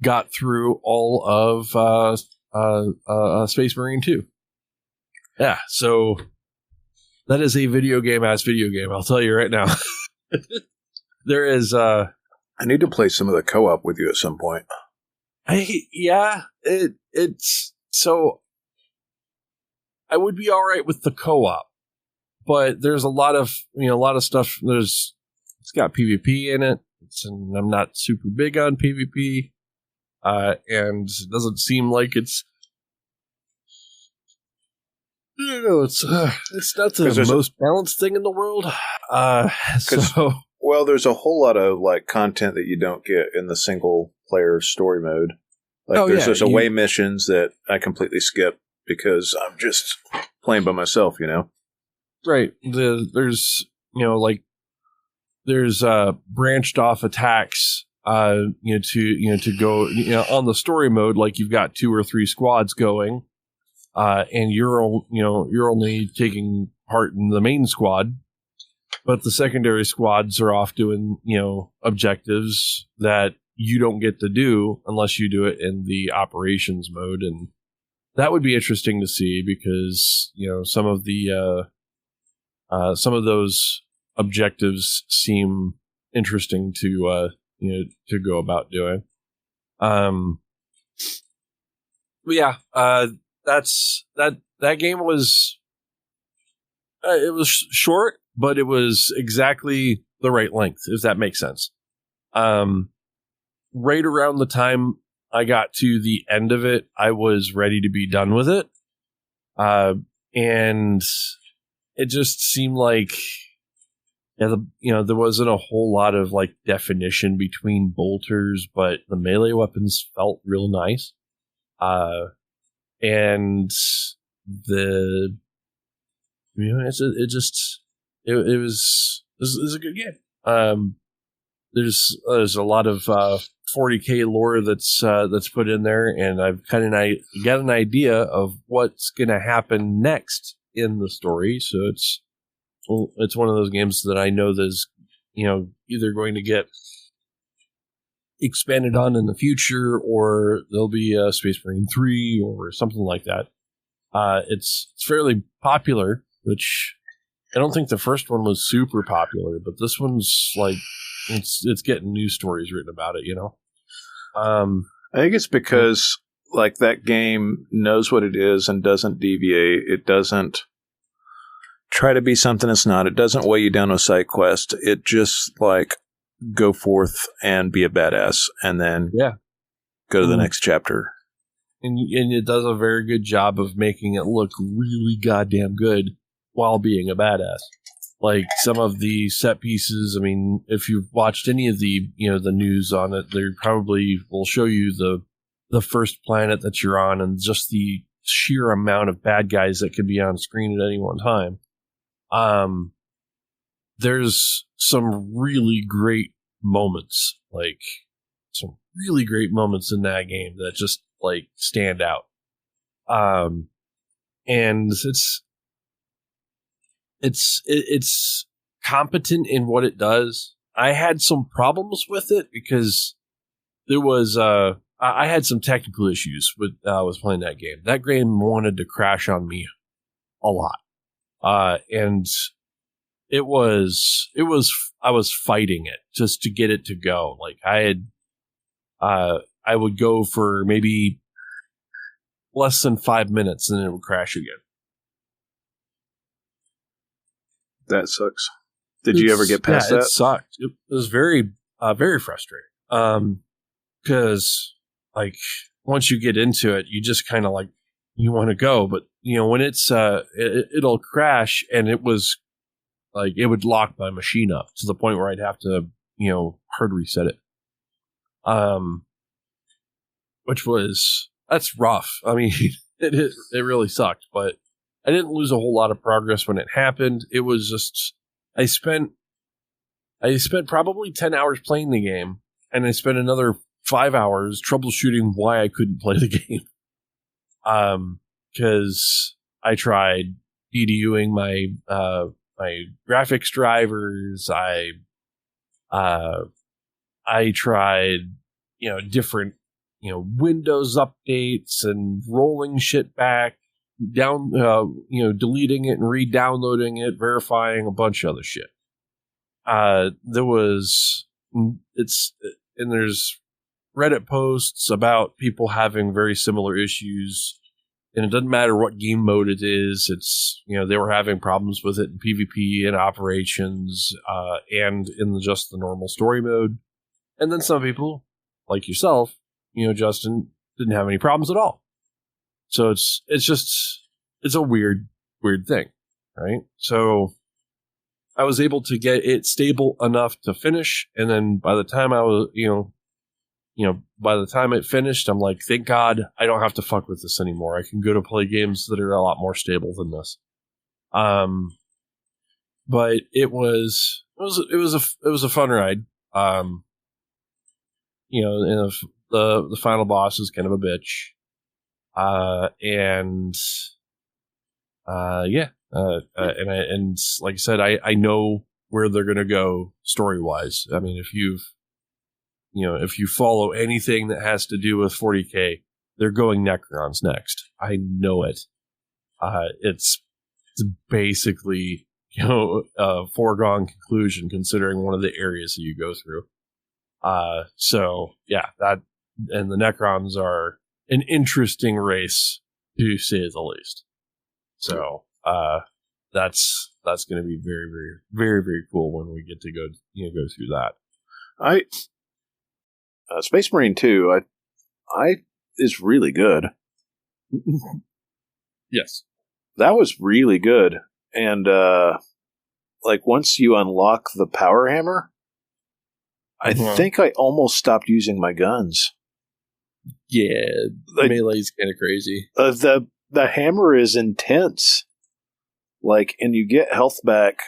got through all of Space Marine 2. Yeah, so that is a video game as video game. I'll tell you right now. There is. I need to play some of the co-op with you at some point. It's so. I would be all right with the co-op, but there's a lot of stuff. It's got PvP in it, and I'm not super big on PvP, and it doesn't seem like it's. I don't know. It's not the most balanced thing in the world. Well, there's a whole lot of like content that you don't get in the single player story mode. Like there's away missions that I completely skip because I'm just playing by myself, you know. Right. There's branched off attacks. To go on the story mode, like you've got 2 or 3 squads going. And you're only taking part in the main squad, but the secondary squads are off doing, objectives that you don't get to do unless you do it in the operations mode. And that would be interesting to see because, some of those objectives seem interesting to go about doing. But yeah, that game was it was short, but it was exactly the right length, if that makes sense. Right around the time I got to the end of it, I was ready to be done with it. And it just seemed like there wasn't a whole lot of like definition between bolters, but the melee weapons felt real nice. And it was a good game. There's a lot of 40K lore that's put in there, and I've kind of got an idea of what's going to happen next in the story. So it's one of those games that I know there's either going to get expanded on in the future, or there'll be a Space Marine 3 or something like that. It's fairly popular, which I don't think the first one was super popular, but this one's like it's getting news stories written about it. I think it's because like that game knows what it is and doesn't deviate. It doesn't try to be something it's not. It doesn't weigh you down with side quest. It just like go forth and be a badass, and then go to the next chapter. And it does a very good job of making it look really goddamn good while being a badass. Like some of the set pieces, I mean, if you've watched any of the the news on it, they probably will show you the first planet that you're on and just the sheer amount of bad guys that could be on screen at any one time. There's some really great moments, like some really great moments in that game that just like stand out. And it's competent in what it does. I had some problems with it because there was I had some technical issues with I was playing that game. That game wanted to crash on me a lot. And I was fighting it just to get it to go. Like I would go for maybe less than 5 minutes and then it would crash again. That sucks. Did you ever get past that? It sucked. It was very, very frustrating. Because like once you get into it, you just kind of like you want to go, but when it's it'll crash, and it was like it would lock my machine up to the point where I'd have to hard reset it. That's rough. I mean, it really sucked, but I didn't lose a whole lot of progress when it happened. It was just I spent probably 10 hours playing the game, and I spent another 5 hours troubleshooting why I couldn't play the game. Because I tried EDUing my graphics drivers. I tried different, Windows updates and rolling shit back, down, deleting it and re-downloading it, verifying a bunch of other shit. There's Reddit posts about people having very similar issues, and it doesn't matter what game mode it is. It's, they were having problems with it in PvP and operations, and in just the normal story mode. And then some people, like yourself, Justin, didn't have any problems at all. So it's a weird thing, right? So I was able to get it stable enough to finish, and then by the time I was, by the time it finished, I'm like, thank God I don't have to fuck with this anymore. I can go to play games that are a lot more stable than this. But it was a fun ride. And the final boss is kind of a bitch. And like I said, I know where they're gonna go story wise. I mean, if you follow anything that has to do with 40K, they're going Necrons next. I know it. It's basically a foregone conclusion considering one of the areas that you go through. So yeah, that and the Necrons are an interesting race to say the least. So that's going to be very, very, very, very cool when we get to go through that. Space Marine 2 is really good. Yes, that was really good. And once you unlock the power hammer, I think I almost stopped using my guns. Yeah, melee's kind of crazy. The hammer is intense. And you get health back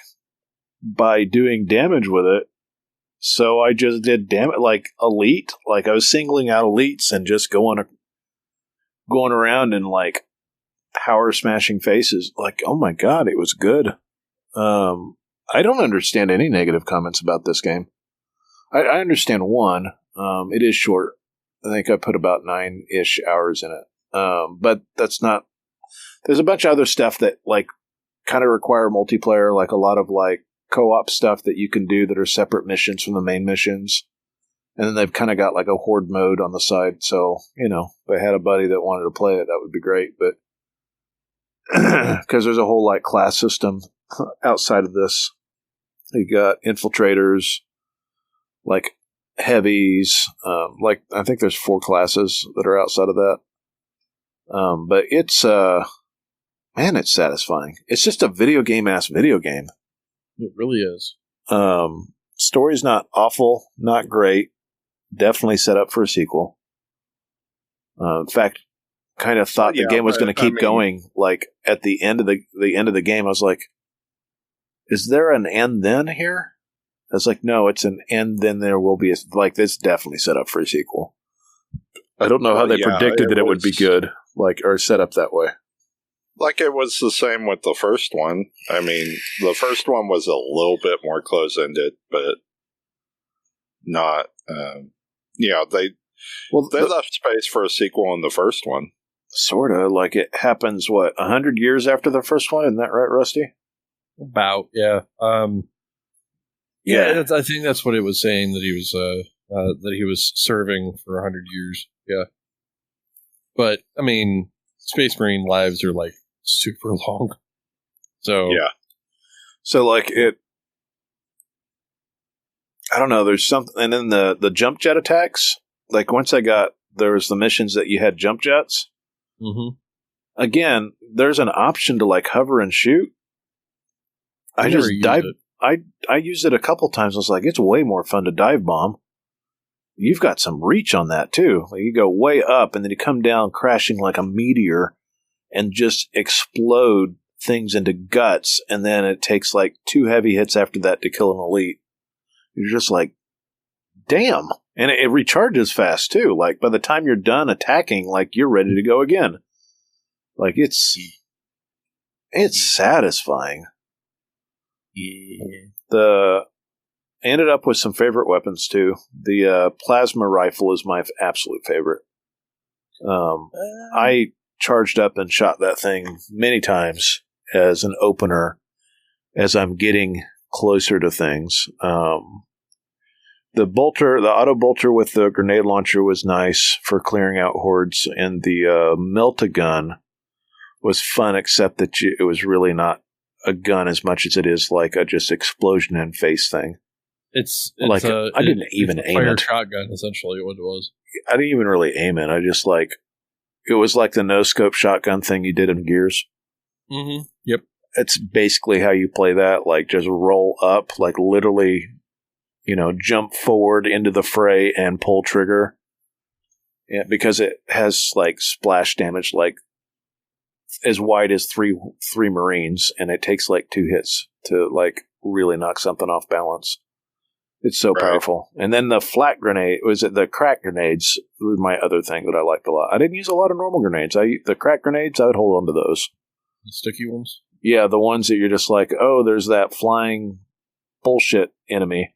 by doing damage with it. So I just did damage, elite. I was singling out elites and just going around and power smashing faces. Oh my God, it was good. I don't understand any negative comments about this game. I understand one. It is short. I think I put about 9-ish hours in it. But that's not. There's a bunch of other stuff that kind of require multiplayer, a lot of co-op stuff that you can do that are separate missions from the main missions. And then they've kind of got a horde mode on the side. So, if I had a buddy that wanted to play it, that would be great. But because there's a whole class system outside of this. You got infiltrators, heavies, I think there's 4 classes that are outside of that. But it's it's satisfying. It's just a video game. It really is. Story's not awful, not great. Definitely set up for a sequel. In fact, kind of thought the game was going to keep going. At the end of the game, I was like, "Is there an and then here?" I was like, "No, it's an and then there will be this definitely set up for a sequel." I don't know how they predicted that it would be good, or set up that way. It was the same with the first one. I mean, the first one was a little bit more close-ended, but not. They left space for a sequel in the first one. Sort of. It happens, 100 years after the first one? Isn't that right, Rusty? About, yeah. Yeah, I think that's what it was saying, that he was serving for 100 years. Yeah. But, I mean, Space Marine lives are, super long. So. Yeah. So, I don't know, there's something, and then the jump jet attacks, once there was the missions that you had jump jets. Mm-hmm. Again, there's an option to hover and shoot. I just dive. I used it a couple times. I was like, it's way more fun to dive bomb. You've got some reach on that too. You go way up and then you come down crashing like a meteor and just explode things into guts. And then it takes 2 heavy hits after that to kill an elite. You're just like, damn. And it recharges fast too. By the time you're done attacking, you're ready to go again. It's satisfying. Yeah. I ended up with some favorite weapons, too. The plasma rifle is my absolute favorite. I charged up and shot that thing many times as an opener as I'm getting closer to things. The auto bolter with the grenade launcher was nice for clearing out hordes, and the melt-a-gun was fun, except that it was really not a gun as much as it is like a just explosion in face thing. It's like I didn't even aim fire it. Shotgun, essentially, what it was. I didn't even really aim it. I just it was like the no scope shotgun thing you did in Gears. Mm-hmm. Yep. It's basically how you play that. Like just roll up, like literally, jump forward into the fray and pull trigger. Yeah, because it has like splash damage, like as wide as three Marines, and it takes like 2 hits to like really knock something off balance. It's so powerful. And then the the crack grenades was my other thing that I liked a lot. I didn't use a lot of normal grenades. The crack grenades, I would hold on to those. The sticky ones? Yeah, the ones that you're just like, oh, there's that flying bullshit enemy.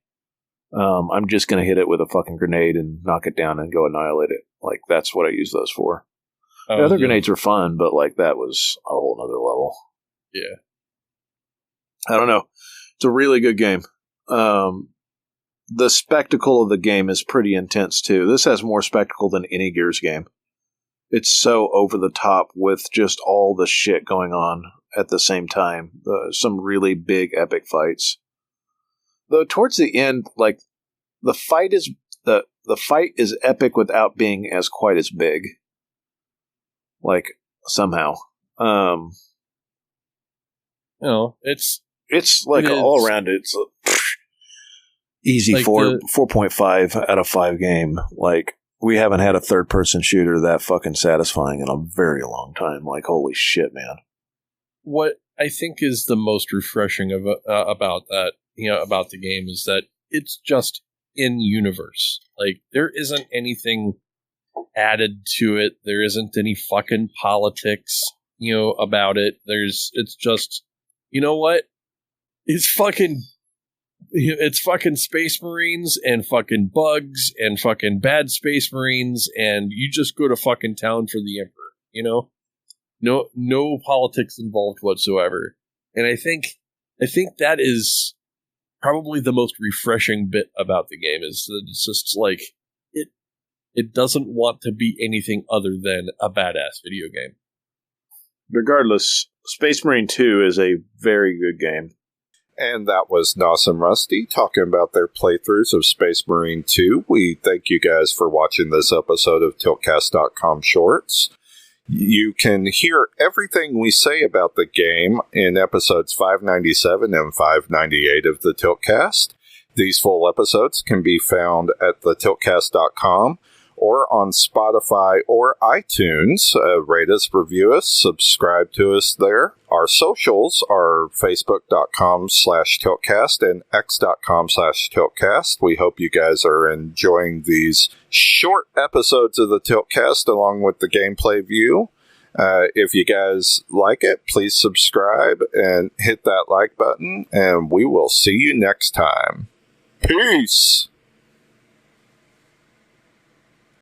I'm just going to hit it with a fucking grenade and knock it down and go annihilate it. Like, that's what I use those for. The other grenades are fun, but like that was a whole other level. Yeah. I don't know. It's a really good game. The spectacle of the game is pretty intense too. This has more spectacle than any Gears game. It's so over the top with just all the shit going on at the same time. Some really big epic fights. Though towards the end, like the fight is epic without being as quite as big. Like somehow, it's like all around it. It's easy like 4.5 out of 5 game. Like we haven't had a third person shooter that fucking satisfying in a very long time. Like holy shit, man. What I think is the most refreshing about that, about the game is that it's just in universe. Like there isn't anything added to it. There isn't any fucking politics, about it. It's just, what? It's fucking Space Marines and fucking bugs and fucking bad Space Marines, and you just go to fucking town for the Emperor, No politics involved whatsoever. And I think that is probably the most refreshing bit about the game, is that it's just like it doesn't want to be anything other than a badass video game. Regardless, Space Marine 2 is a very good game. And that was Nos and Rusty talking about their playthroughs of Space Marine 2. We thank you guys for watching this episode of Tiltcast.com Shorts. You can hear everything we say about the game in episodes 597 and 598 of the Tiltcast. These full episodes can be found at thetiltcast.com or on Spotify or iTunes. Rate us, review us, subscribe to us there. Our socials are facebook.com/Tiltcast and x.com/Tiltcast. We hope you guys are enjoying these short episodes of the Tiltcast along with the gameplay view. If you guys like it, please subscribe and hit that like button, and we will see you next time. Peace!